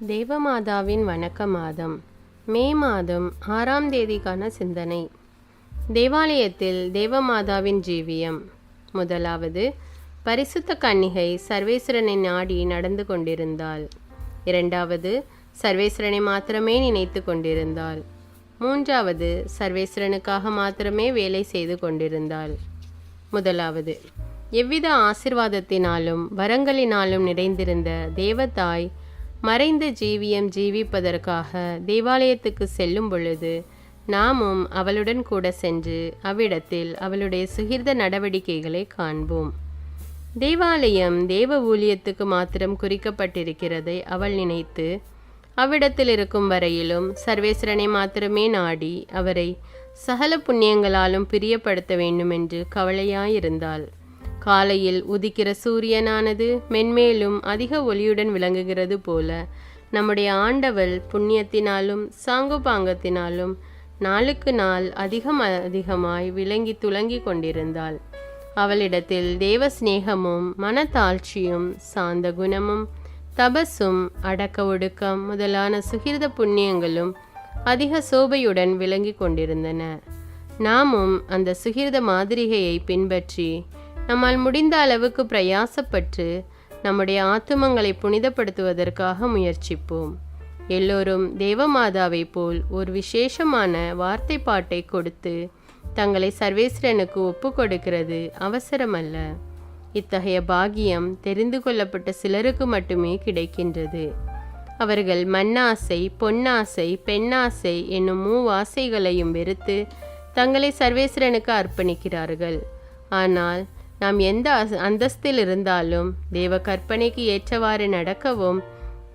தேவமாதாவின் வணக்க மாதம் மே மாதம் 6ஆம் தேதிக்கான சிந்தனை. தேவாலயத்தில் தேவமாதாவின் ஜீவியம். முதலாவது, பரிசுத்த கன்னிகை சர்வேஸ்வரனை நாடி நடந்து கொண்டிருந்தாள். இரண்டாவது, சர்வேஸ்வரனை மாத்திரமே நினைத்து கொண்டிருந்தாள். மூன்றாவது, சர்வேஸ்வரனுக்காக மாத்திரமே வேலை செய்து கொண்டிருந்தாள். முதலாவது, எவ்வித ஆசிர்வாதத்தினாலும் வரங்களினாலும் நிறைந்திருந்த தேவதாய் மறைந்த ஜீவியம் ஜீவிப்பதற்காக தேவாலயத்துக்கு செல்லும் பொழுது நாமும் அவளுடன் கூட சென்று அவ்விடத்தில் அவளுடைய சுகிர்த நடவடிக்கைகளை காண்போம். தேவாலயம் தேவ ஊழியத்துக்கு மாத்திரம் குறிக்கப்பட்டிருக்கிறதை அவள் நினைத்து அவ்விடத்தில் இருக்கும் வரையிலும் சர்வேஸ்வரனை மாத்திரமே நாடி அவரை சகல புண்ணியங்களாலும் பிரியப்படுத்த வேண்டுமென்று கவலையாயிருந்தாள். காலையில் உதிக்கிற சூரியனானது மென்மேலும் அதிக ஒளியுடன் விளங்குகிறது போல நம்முடைய ஆண்டவள் புண்ணியத்தினாலும் சாங்குபாங்கத்தினாலும் நாளுக்கு நாள் அதிகமாய் விளங்கி துலங்கி கொண்டிருந்தாள். அவளிடத்தில் தேவ சிநேகமும் மனத்தாழ்ச்சியும் சாந்த குணமும் தபசும் அடக்க ஒடுக்கம் முதலான சுகிர்த புண்ணியங்களும் அதிக சோபையுடன் விளங்கி கொண்டிருந்தன. நாமும் அந்த சுகிர்த மாதிரிகையை பின்பற்றி நம்மால் முடிந்த அளவுக்கு பிரயாசப்பட்டு நம்முடைய ஆத்துமங்களை புனிதப்படுத்துவதற்காக முயற்சிப்போம். எல்லோரும் தேவமாதாவை போல் ஒரு விசேஷமான வார்த்தை பாட்டை கொடுத்து தங்களை சர்வேஸ்வரனுக்கு ஒப்பு கொடுக்கிறது அவசரமல்ல. இத்தகைய பாக்கியம் தெரிந்து கொள்ளப்பட்ட சிலருக்கு மட்டுமே கிடைக்கின்றது. அவர்கள் மண்ணாசை, பொன்னாசை, பெண்ணாசை என்னும் மூவாசைகளையும் வெறுத்து தங்களை சர்வேஸ்வரனுக்கு அர்ப்பணிக்கிறார்கள். ஆனால் நாம் எந்த அந்தஸ்தில் இருந்தாலும் தேவ கற்பனைக்கு ஏற்றவாறு நடக்கவும்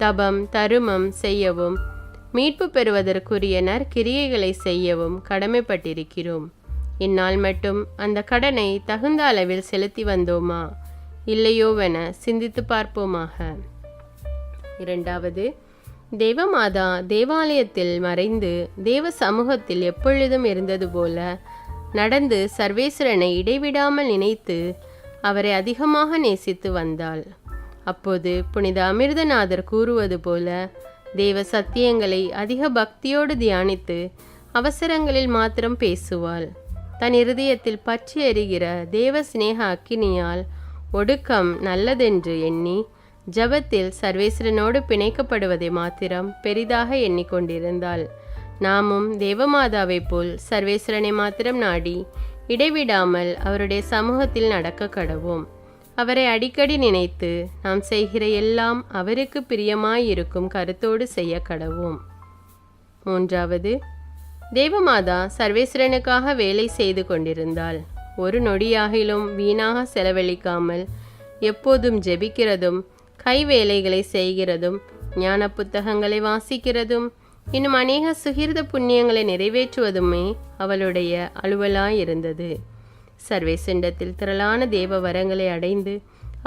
தபம் தருமம் செய்யவும் மீட்பு பெறுவதற்குரிய நற்கிரியைகளை செய்யவும் கடமைப்பட்டிருக்கிறோம். இந்நாள் மட்டும் அந்த கடனை தகுந்த அளவில் செலுத்தி வந்தோமா இல்லையோவென சிந்தித்து பார்ப்போமாக. இரண்டாவது, தேவமாதா தேவாலயத்தில் மறைந்து தேவ சமூகத்தில் எப்பொழுதும் இருந்தது போல நடந்து சர்வேஸ்வரனை இடைவிடாமல் நினைத்து அவரை அதிகமாக நேசித்து வந்தாள். அப்போது புனித அமிர்தநாதர் கூறுவது போல தேவ சத்தியங்களை அதிக பக்தியோடு தியானித்து அவசரங்களில் மாத்திரம் பேசுவாள். தன் இருதயத்தில் பற்றி எறிகிற தேவ சிநேக அக்கினியால் ஒடுக்கம் நல்லதென்று எண்ணி ஜபத்தில் சர்வேஸ்வரனோடு பிணைக்கப்படுவதை மாத்திரம் பெரிதாக எண்ணிக்கொண்டிருந்தாள். நாமும் தேவமாதாவை போல் சர்வேஸ்வரனை மாத்திரம் நாடி இடைவிடாமல் அவருடைய சமூகத்தில் நடக்க கடவோம். அவரை அடிக்கடி நினைத்து நாம் செய்கிற எல்லாம் அவருக்கு பிரியமாயிருக்கும் கருத்தோடு செய்ய கடவோம். மூன்றாவது, தேவமாதா சர்வேஸ்வரனுக்காக வேலை செய்து கொண்டிருந்தாள். ஒரு நொடியாகிலும் வீணாக செலவழிக்காமல் எப்போதும் ஜெபிக்கிறதும் கைவேலைகளை செய்கிறதும் ஞான புத்தகங்களை வாசிக்கிறதும் இன்னும் அநேக சுகிர்த புண்ணியங்களை நிறைவேற்றுவதுமே அவளுடைய அலுவலாயிருந்தது. சர்வேசண்டத்தில் திரளான தேவ வரங்களை அடைந்து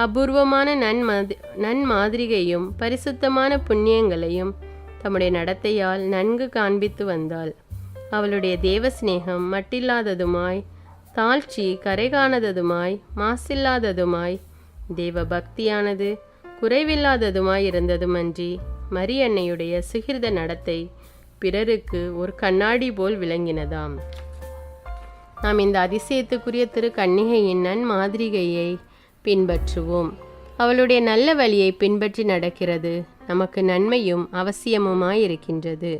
அபூர்வமான நன்மாதிரிகையும் பரிசுத்தமான புண்ணியங்களையும் தம்முடைய நடத்தையால் நன்கு காண்பித்து வந்தாள். அவளுடைய தேவ சிநேகம் மட்டில்லாததுமாய், தாழ்ச்சி கரைகாணாததுமாய், மாசில்லாததுமாய், தேவ பக்தியானது குறைவில்லாததுமாய் இருந்ததுமன்றி மரியன்னையுடைய சுகிர்த நடத்தை பிறருக்கு ஒரு கண்ணாடி போல் விளங்கினதாம். நாம் இந்த அதிசயத்துக்குரிய திரு கன்னிகையின் நன்மாதிரிகையை பின்பற்றுவோம். அவளுடைய நல்ல வழியை பின்பற்றி நடக்கிறது நமக்கு நன்மையும் அவசியமுமாயிருக்கின்றது.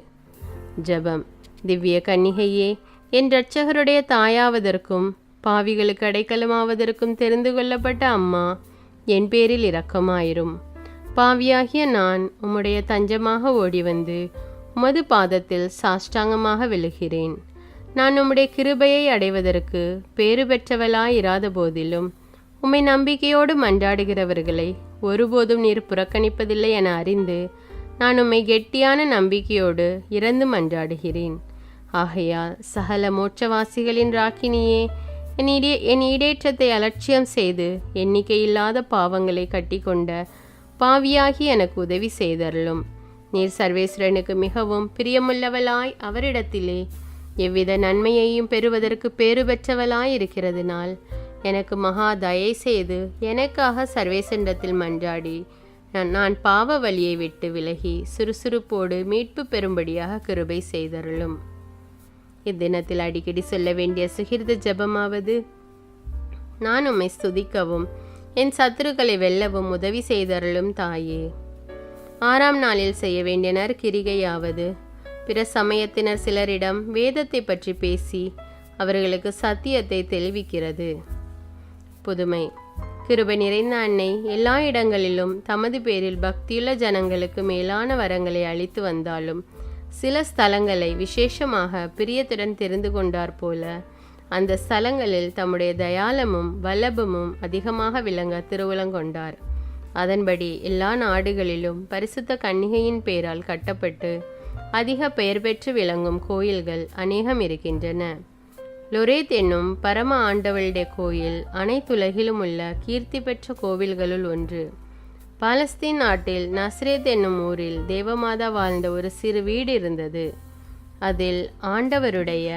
ஜெபம். திவ்ய கன்னிகையே, என் இரட்சகருடைய தாயாவதற்கும் பாவிகளுக்கு அடைக்கலமாவதற்கும் தெரிந்து கொள்ளப்பட்ட அம்மா, என் பேரில் இரக்கமாயிரும். பாவியாகிய நான் உம்முடைய தஞ்சமாக ஓடி வந்து உமது பாதத்தில் சாஷ்டாங்கமாக விழுகிறேன். நான் உம்முடைய கிருபையை அடைவதற்கு பேறு பெற்றவளாயிராத போதிலும் உம்மை நம்பிக்கையோடு மன்றாடுகிறவர்களை ஒருபோதும் நீர் புறக்கணிப்பதில்லை என அறிந்து நான் உம்மை கெட்டியான நம்பிக்கையோடு இறந்து மன்றாடுகிறேன். ஆகையால் சகல மோட்சவாசிகளின் ராக்கினியே, என் ஈடேற்றத்தை அலட்சியம் செய்து எண்ணிக்கையில்லாத பாவங்களை கட்டிக்கொண்ட பாவியாகி எனக்கு உதவி செய்தருளும். நீர் சர்வேஸ்வரனுக்கு மிகவும் பிரியமுள்ளவளாய் அவரிடத்திலே எவ்வித நன்மையையும் பெறுவதற்கு பேறு பெற்றவளாய் இருக்கிறதுனால் எனக்கு மகா தயை செய்து எனக்காக சர்வேசண்டத்தில் மன்றாடி நான் பாவ வழியை விட்டு விலகி சுறுசுறுப்போடு மீட்பு பெறும்படியாக கிருபை செய்தருளும். இத்தினத்தில் அடிக்கடி சொல்ல வேண்டிய சுகிர்த ஜெபமாவது: நான் உம்மை ஸ்துதிக்கவும் என் சத்துருக்களை வெல்லவும் உதவி செய்தருளும் தாயே. 6ஆம் நாளில் செய்ய வேண்டிய நற்கிரிகையாவது: பிற சமயத்தினர் சிலரிடம் வேதத்தை பற்றி பேசி அவர்களுக்கு சத்தியத்தை தெளிவிக்கிறது. புதுமை: கிருபை நிறைந்த அன்னை எல்லா இடங்களிலும் தமது பேரில் பக்தியுள்ள ஜனங்களுக்கு மேலான வரங்களை அளித்து வந்தாலும் சில ஸ்தலங்களை விசேஷமாக பிரியத்துடன் தெரிந்து கொண்டார் போல அந்த ஸ்தலங்களில் தம்முடைய தயாளமும் வல்லபமும் அதிகமாக விளங்க திருவுளங்கொண்டார். அதன்படி எல்லா நாடுகளிலும் பரிசுத்த கன்னிகையின் பெயரால் கட்டப்பட்டு அதிக பெயர் பெற்று விளங்கும் கோயில்கள் அநேகம் இருக்கின்றன. லொரேத் என்னும் பரம ஆண்டவளுடைய கோயில் அனைத்துலகிலும் உள்ள கீர்த்தி பெற்ற கோவில்களுள் ஒன்று. பாலஸ்தீன் நாட்டில் நஸ்ரேத் என்னும் ஊரில் தேவமாதா வாழ்ந்த ஒரு சிறு வீடு இருந்தது. அதில் ஆண்டவருடைய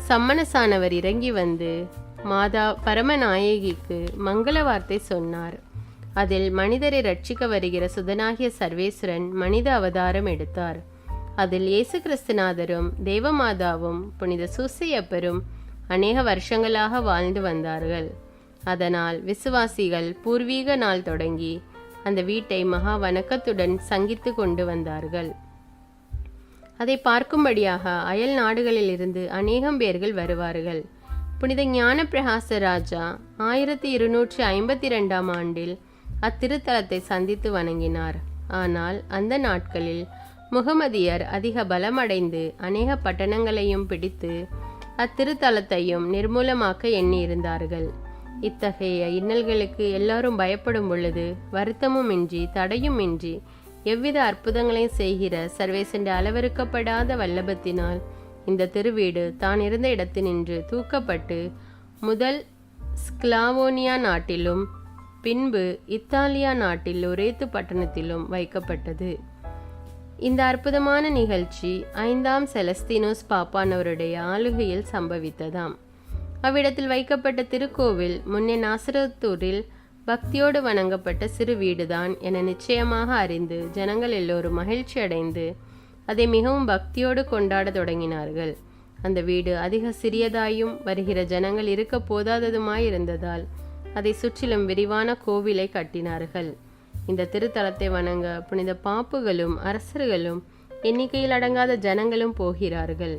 சம்மனசானவர் இறங்கி வந்து மாதா பரமநாயகிக்கு மங்கள வார்த்தை சொன்னார். அதில் மனிதரை ரட்சிக்க வருகிற சுதனாகிய சர்வேஸ்வரன் மனித அவதாரம் எடுத்தார். அதில் இயேசு கிறிஸ்துநாதரும் தேவமாதாவும் புனித சூசையப்பரும் அநேக வருஷங்களாக வாழ்ந்து வந்தார்கள். அதனால் விசுவாசிகள் பூர்வீக நாள் தொடங்கி அந்த வீட்டை மகா வணக்கத்துடன் சங்கித்து கொண்டு வந்தார்கள். அதை பார்க்கும்படியாக அயல் நாடுகளில் இருந்து அநேகம் பேர்கள் வருவார்கள். புனித ஞான பிரகாச ராஜா 1252ஆம் ஆண்டில் அத்திருத்தலத்தை சந்தித்து வணங்கினார். ஆனால் அந்த நாட்களில் முகமதியர் அதிக பலமடைந்து அநேக பட்டணங்களையும் பிடித்து அத்திருத்தலத்தையும் நிர்மூலமாக்க எண்ணியிருந்தார்கள். இத்தகைய இன்னல்களுக்கு எல்லாரும் பயப்படும் பொழுது வருத்தமும் இன்றி தடையும் இன்றி எவ்வித அற்புதங்களையும் செய்கிற சர்வேசண்ட அளவிற்கப்படாத வல்லபத்தினால் இந்த திருவீடு தான் இருந்த இடத்தினின்று தூக்கப்பட்டு முதல் ஸ்க்லாவோனியா நாட்டிலும் பின்பு இத்தாலியா நாட்டில் லொரேத்து பட்டணத்திலும் வைக்கப்பட்டது. இந்த அற்புதமான நிகழ்ச்சி 5ஆம் செலஸ்தீனோஸ் பாப்பானவருடைய ஆளுகையில் சம்பவித்ததாம். அவ்விடத்தில் வைக்கப்பட்ட திருக்கோவில் முன்னே நாசரத்தூரில் பக்தியோடு வணங்கப்பட்ட சிறு வீடுதான் என நிச்சயமாக அறிந்து ஜனங்கள் எல்லோரும் மகிழ்ச்சி அடைந்து அதை மிகவும் பக்தியோடு கொண்டாட தொடங்கினார்கள். அந்த வீடு அதிக சிறியதாயும் வருகிற ஜனங்கள் இருக்க போதாததுமாயிருந்ததால் அதை சுற்றிலும் விரிவான கோவிலை கட்டினார்கள். இந்த திருத்தலத்தை வணங்க புனித பாப்புகளும் அரசர்களும் எண்ணிக்கையில் அடங்காத ஜனங்களும் போகிறார்கள்.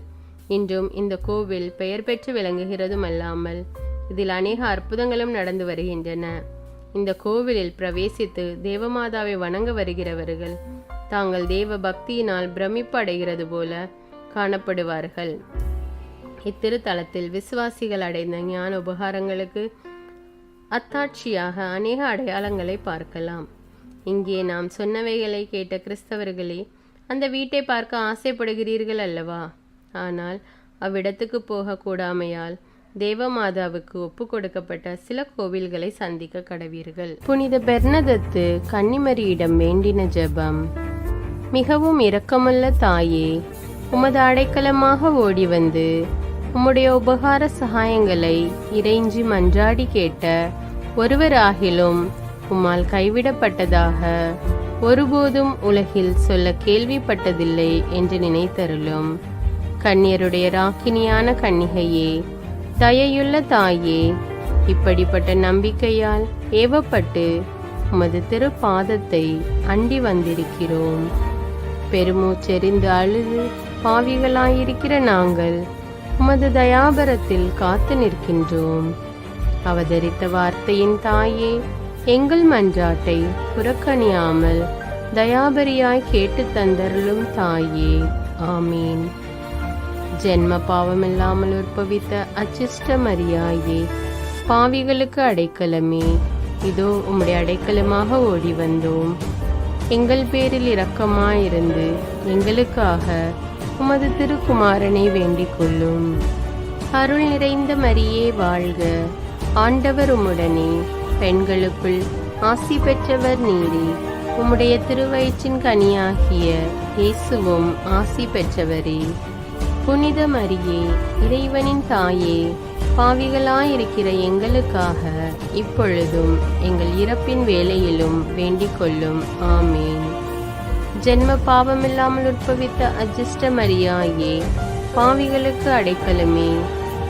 இன்றும் இந்த கோவில் பெயர் பெற்று விளங்குகிறதும் அல்லாமல் இதில் அநேக அற்புதங்களும் நடந்து வருகின்றன. இந்த கோவிலில் பிரவேசித்து தேவமாதாவை வணங்க வருகிறவர்கள் தாங்கள் தேவ பக்தியினால் பிரமிப்பு அடைகிறது போல காணப்படுவார்கள். இத்திருத்தலத்தில் விசுவாசிகள் அடைந்த ஞான உபகாரங்களுக்கு அத்தாட்சியாக அநேக அடையாளங்களை பார்க்கலாம். இங்கே நாம் சொன்னவைகளை கேட்ட கிறிஸ்தவர்களே, அந்த வீட்டை பார்க்க ஆசைப்படுகிறீர்கள் அல்லவா? ஆனால் அவ்விடத்துக்கு போக கூடாமையால் தேவமாதாவுக்கு ஒப்பு கொடுக்கப்பட்ட சில கோவில்களை சந்திக்க கடவீர்கள். புனித பெர்னதத்து கன்னிமரியிடம் வேண்டின ஜெபம். மிகவும் இரக்கமுள்ள தாயே, உமது அடைக்கலமாக ஓடி வந்து உம்முடைய உபகார சகாயங்களை இறைஞ்சி மன்றாடி கேட்ட ஒருவராகிலும் உம்மால் கைவிடப்பட்டதாக ஒருபோதும் உலகில் சொல்ல கேள்விப்பட்டதில்லை என்று நினைத்தருளும். கன்னியருடைய ராக்கினியான கன்னிகையே, தயையுள்ள தாயே, இப்படிப்பட்ட நம்பிக்கையால் ஏவப்பட்டு உமது திருப்பாதத்தை அண்டி வந்திருக்கிறோம். பெருமூச்செறிந்து அழுது பாவிகளாயிருக்கிற நாங்கள் உமது தயாபரத்தில் காத்து நிற்கின்றோம். அவதரித்த வார்த்தையின் தாயே, எங்கள் மன்றாட்டை புறக்கணியாமல் தயாபரியாய் கேட்டு தந்தருளும் தாயே. ஆமீன். ஜென்ம பாவமில்லாமல் உற்பவித்த அச்சிஷ்ட மரியாயே, பாவிகளுக்கு அடைக்கலமே, இதோ உம்முடைய அடைக்கலமாக ஓடி வந்தோம். எங்கள் பேரில் இரக்கமாயிருந்து எங்களுக்காக உமது திருக்குமாரனை வேண்டிக் கொள்ளும். அருள் நிறைந்த மரியே வாழ்க, ஆண்டவர் உம்முடனே, பெண்களுக்குள் ஆசி பெற்றவர் நீரே, உம்முடைய திருவயிற்றின் கனியாகிய இயேசுவும் ஆசி பெற்றவரே. புனித மரியே, இறைவனின் தாயே, பாவிகளாயிருக்கிற எங்களுக்காக இப்பொழுதும் எங்கள் இறப்பின் வேளையிலும் வேண்டிக் கொள்ளும். ஆமேன். ஜென்ம பாவமில்லாமல் உற்பவித்த அஜிஷ்ட மரியாயே, பாவிகளுக்கு அடைக்கலமே,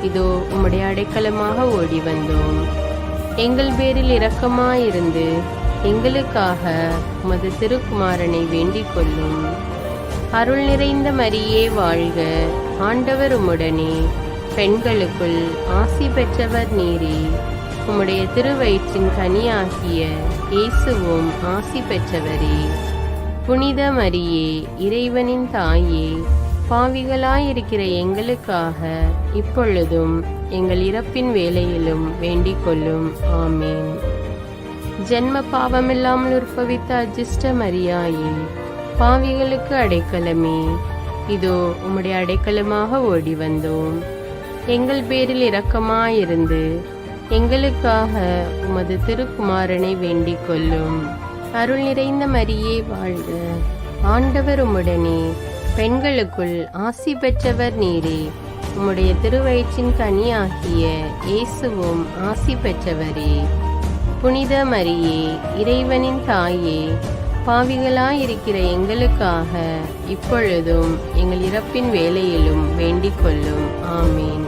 இதோ உம்முடைய அடைக்கலமாக ஓடி வந்தோம். எங்கள் பேரில் இரக்கமாயிருந்து எங்களுக்காக உமது திருக்குமாரனை வேண்டிக் கொள்ளும். அருள் நிறைந்த மரியே வாழ்க, ஆண்டவர் உம்முடனே, பெண்களுக்குள் ஆசி பெற்றவர் நீரே. உம்முடைய திருவயிற்றின் கனியாகிய இயேசுவும் ஆசி பெற்றவரே. புனித மரியே, இறைவனின் தாயே, பாவிகளாயிருக்கிற எங்களுக்காக இப்பொழுதும் எங்கள் இறப்பின் வேளையிலும் வேண்டிக் கொள்ளும். ஆமேன். ஜென்ம பாவமில்லாமல் உற்பவித்த அஜிஷ்ட மரியாயே, பாவிகளுக்கு அடைக்கலமே, இதோ உம்முடைய அடைக்கலமாக ஓடி வந்தோம். எங்கள் பேரில் இரக்கமாயிருந்து எங்களுக்காக உமது திருக்குமாரனை வேண்டிக் கொள்ளும். அருள் நிறைந்த மரியே வாழ்க, ஆண்டவர் உம்முடனே, பெண்களுக்குள் ஆசி பெற்றவர் நீரே. உம்முடைய திருவயிற்றின் கனியாகிய இயேசுவும் ஆசி பெற்றவரே. புனித மரியே, இறைவனின் தாயே, பாவிகளாயிருக்கிற எங்களுக்காக இப்பொழுதும் எங்கள் இறப்பின் வேளையிலும் வேண்டிக் கொள்ளும். ஆமேன்.